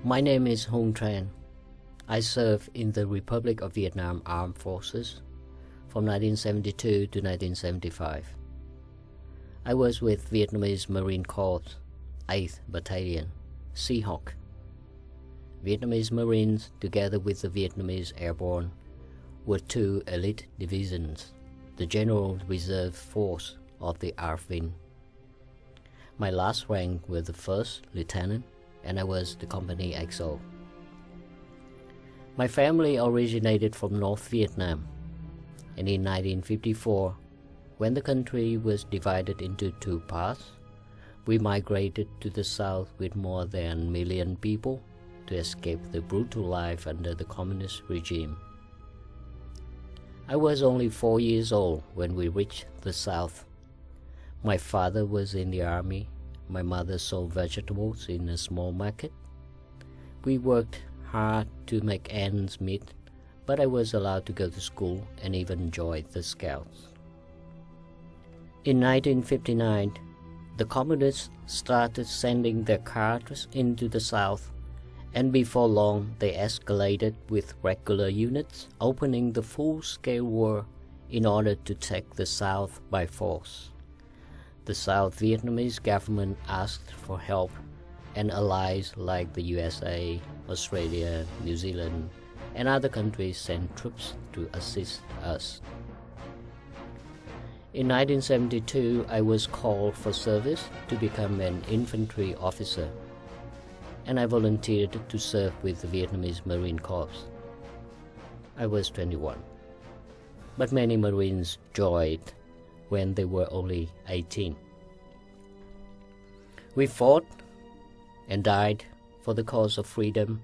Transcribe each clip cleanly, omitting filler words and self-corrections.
My name is HungTran. I served in the Republic of Vietnam Armed Forces from 1972 to 1975. I was with Vietnamese Marine Corps, 8th Battalion, Seahawk. Vietnamese Marines, together with the Vietnamese Airborne, were two elite divisions, the General Reserve Force of the ARFIN. My last rank was the first lieutenant, and I was the company XO. My family originated from North Vietnam, and in 1954, when the country was divided into two parts, we migrated to the south with more than a million people to escape the brutal life under the communist regime. I was only 4 years old when we reached the south. My father was in the army. My mother sold vegetables in a small market. We worked hard to make ends meet, but I was allowed to go to school and even joined the Scouts. In 1959, the communists started sending their cadres into the south, and before long they escalated with regular units, opening the full-scale war in order to take the south by force. The South Vietnamese government asked for help, and allies like the USA, Australia, New Zealand, and other countries sent troops to assist us. In 1972, I was called for service to become an infantry officer, and I volunteered to serve with the Vietnamese Marine Corps. I was 21, but many Marines joined when they were only 18. We fought and died for the cause of freedom,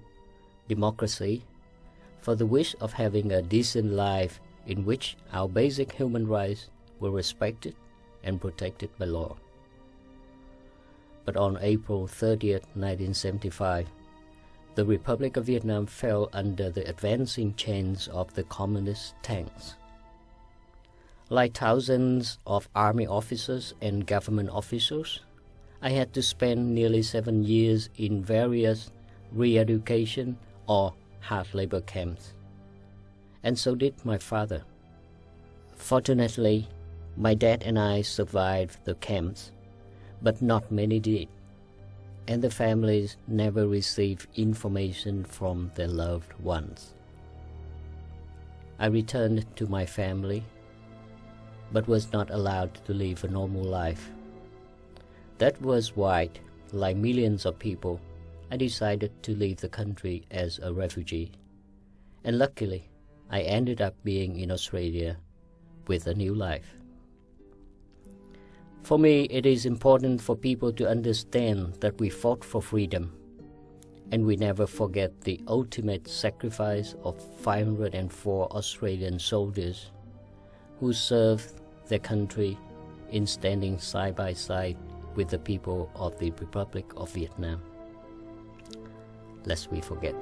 democracy, for the wish of having a decent life in which our basic human rights were respected and protected by law. But on April 30th, 1975, the Republic of Vietnam fell under the advancing chains of the communist tanks. Like thousands of army officers and government officials, I had to spend nearly 7 years in various re-education or hard labor camps. And so did my father. Fortunately, my dad and I survived the camps, but not many did, and the families never received information from their loved ones. I returned to my family, but was not allowed to live a normal life. That was why, like millions of people, I decided to leave the country as a refugee, and luckily, I ended up being in Australia with a new life. For me, it is important for people to understand that we fought for freedom, and we never forget the ultimate sacrifice of 504 Australian soldiers who served their country in standing side by side with the people of the Republic of Vietnam. Lest we forget.